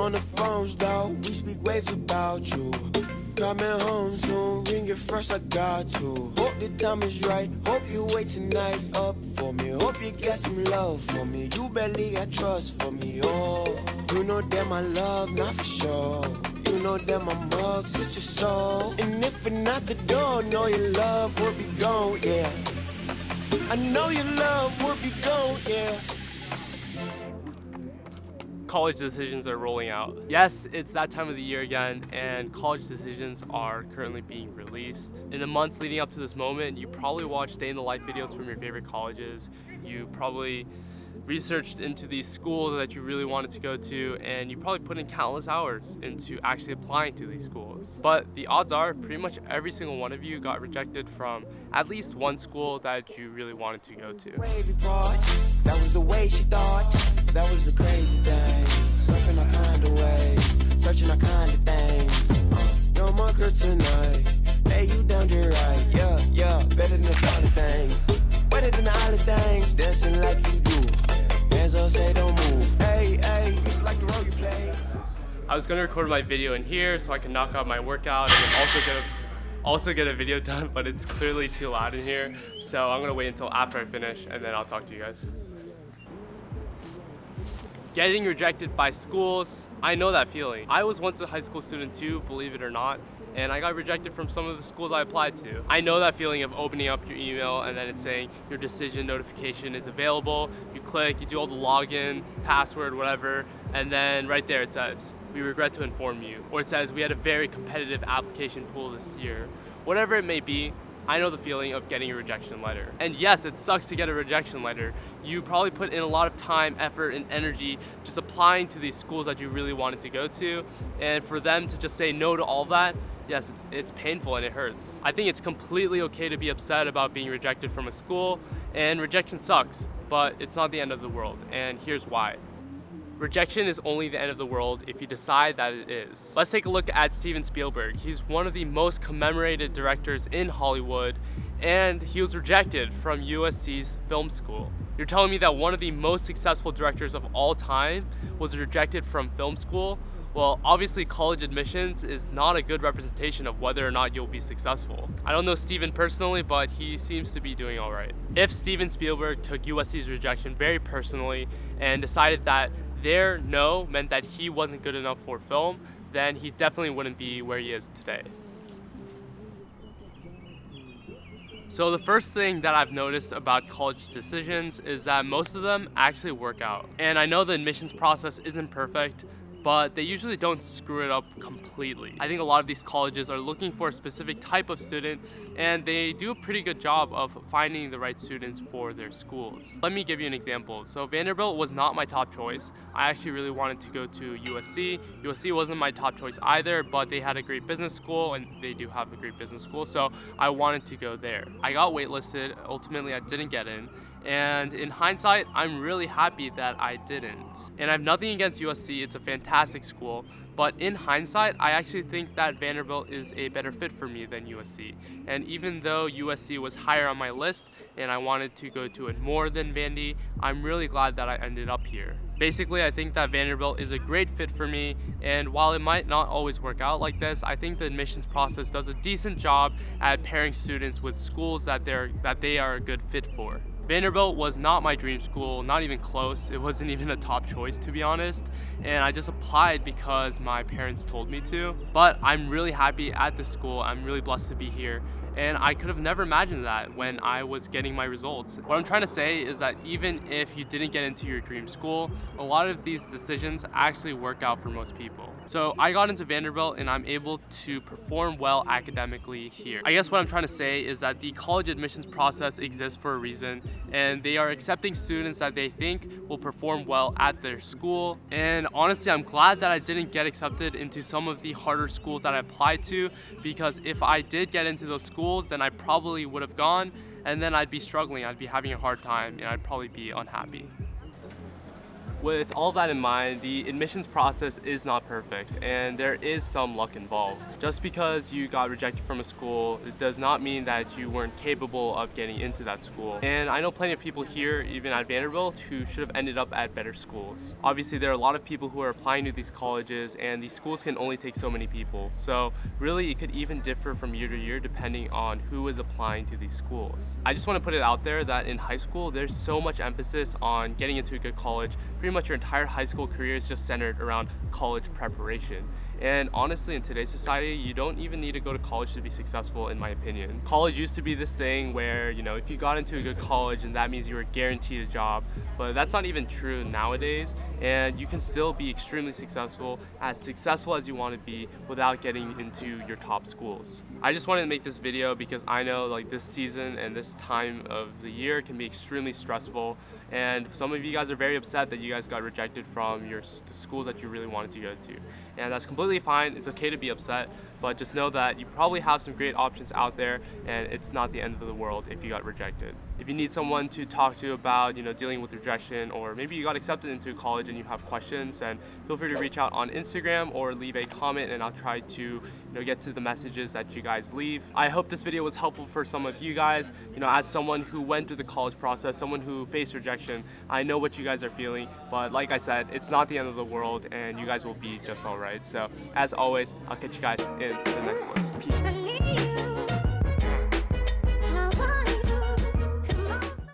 on the phones, dawg, we speak waves about you. Coming home soon, ring it first, I got to. Hope the time is right, hope you wait tonight up for me. Hope you get some love for me, you barely got trust for me, oh. You know that my love, not for sure. You know that my mugs hit your soul. And if it's not the door, know your love will be gone, yeah. I know your love will be gone, yeah. College decisions are rolling out. Yes, it's that time of the year again, and college decisions are currently being released. In the months leading up to this moment, you probably watched day in the life videos from your favorite colleges. You probably researched into these schools that you really wanted to go to, and you probably put in countless hours into actually applying to these schools. But the odds are pretty much every single one of you got rejected from at least one school that you really wanted to go to. That was the way she thought. That was the crazy thing. Surfing all kind of ways, searching all kind of things. You're my girl tonight. Hey, you down there right? Yeah, better than the other things. Better than all the things. Dancing like you do. Hands up, say don't move. Hey, it's like the role you play. I was gonna record my video in here so I can knock out my workout and then also get a video done, but it's clearly too loud in here. So I'm gonna wait until after I finish and then I'll talk to you guys. Getting rejected by schools, I know that feeling. I was once a high school student too, believe it or not, and I got rejected from some of the schools I applied to. I know that feeling of opening up your email and then it's saying your decision notification is available. You click, you do all the login, password, whatever, and then right there it says, we regret to inform you. Or it says, we had a very competitive application pool this year. Whatever it may be, I know the feeling of getting a rejection letter. And yes, it sucks to get a rejection letter. You probably put in a lot of time, effort, and energy just applying to these schools that you really wanted to go to. And for them to just say no to all that, yes, it's painful and it hurts. I think it's completely okay to be upset about being rejected from a school, and rejection sucks, but it's not the end of the world, and here's why. Rejection is only the end of the world if you decide that it is. Let's take a look at Steven Spielberg. He's one of the most commemorated directors in Hollywood, and he was rejected from USC's film school. You're telling me that one of the most successful directors of all time was rejected from film school? Well, obviously college admissions is not a good representation of whether or not you'll be successful. I don't know Steven personally, but he seems to be doing all right. If Steven Spielberg took USC's rejection very personally and decided that their no meant that he wasn't good enough for film, then he definitely wouldn't be where he is today. So the first thing that I've noticed about college decisions is that most of them actually work out. And I know the admissions process isn't perfect, but they usually don't screw it up completely. I think a lot of these colleges are looking for a specific type of student, and they do a pretty good job of finding the right students for their schools. Let me give you an example. So Vanderbilt was not my top choice. I actually really wanted to go to USC. USC wasn't my top choice either, but they had a great business school, and they do have a great business school, so I wanted to go there. I got waitlisted. Ultimately, I didn't get in. And in hindsight, I'm really happy that I didn't. And I have nothing against USC, it's a fantastic school. But in hindsight, I actually think that Vanderbilt is a better fit for me than USC. And even though USC was higher on my list and I wanted to go to it more than Vandy, I'm really glad that I ended up here. Basically, I think that Vanderbilt is a great fit for me, and while it might not always work out like this, I think the admissions process does a decent job at pairing students with schools that they are a good fit for. Vanderbilt was not my dream school, not even close. It wasn't even a top choice, to be honest. And I just applied because my parents told me to. But I'm really happy at this school. I'm really blessed to be here. And I could have never imagined that when I was getting my results. What I'm trying to say is that even if you didn't get into your dream school, a lot of these decisions actually work out for most people. So I got into Vanderbilt and I'm able to perform well academically here. I guess what I'm trying to say is that the college admissions process exists for a reason, and they are accepting students that they think will perform well at their school. And honestly, I'm glad that I didn't get accepted into some of the harder schools that I applied to, because if I did get into those schools, then I probably would have gone, and then I'd be struggling, I'd be having a hard time, and I'd probably be unhappy. with all that in mind, the admissions process is not perfect and there is some luck involved. Just because you got rejected from a school, it does not mean that you weren't capable of getting into that school. And I know plenty of people here, even at Vanderbilt, who should have ended up at better schools. Obviously, there are a lot of people who are applying to these colleges, and these schools can only take so many people. So really, it could even differ from year to year depending on who is applying to these schools. I just want to put it out there that in high school, there's so much emphasis on getting into a good college. Pretty much your entire high school career is just centered around college preparation. And honestly, in today's society, you don't even need to go to college to be successful, in my opinion. College used to be this thing where, if you got into a good college, and that means you were guaranteed a job. But that's not even true nowadays. And you can still be extremely successful as you want to be without getting into your top schools. I just wanted to make this video because I know this season and this time of the year can be extremely stressful. And some of you guys are very upset that you guys got rejected from the schools that you really wanted to go to. And that's completely fine. It's okay to be upset, but just know that you probably have some great options out there, and it's not the end of the world if you got rejected. If you need someone to talk to about, dealing with rejection, or maybe you got accepted into college and you have questions, then feel free to reach out on Instagram or leave a comment, and I'll try to, get to the messages that you guys leave. I hope this video was helpful for some of you guys. As someone who went through the college process, someone who faced rejection, I know what you guys are feeling, but like I said, it's not the end of the world, and you guys will be just all right. So as always, I'll catch you guys in the next one. Peace.